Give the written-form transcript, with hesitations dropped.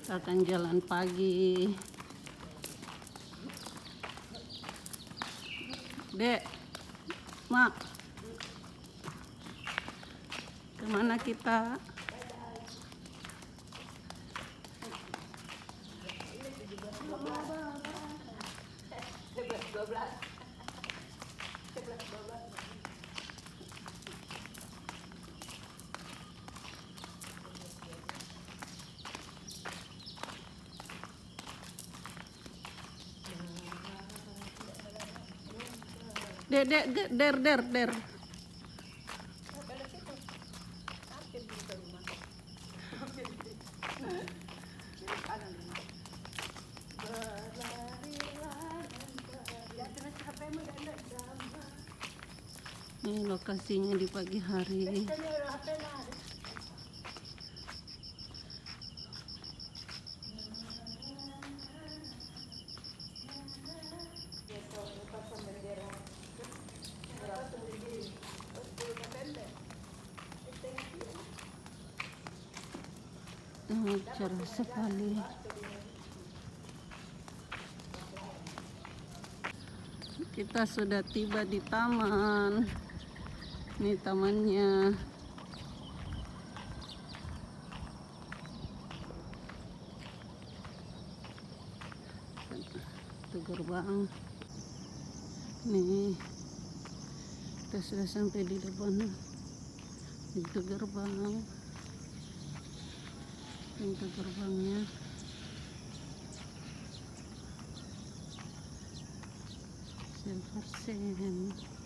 Kita akan jalan pagi. Dek, Mak, kemana kita? Der. Ini lokasinya di pagi hari. Cerah sekali. Kita sudah tiba di taman. Ini tamannya. Itu gerbang. Nih, kita sudah sampai di depan. Itu gerbang. Pintu gerbangnya. Silver Sand.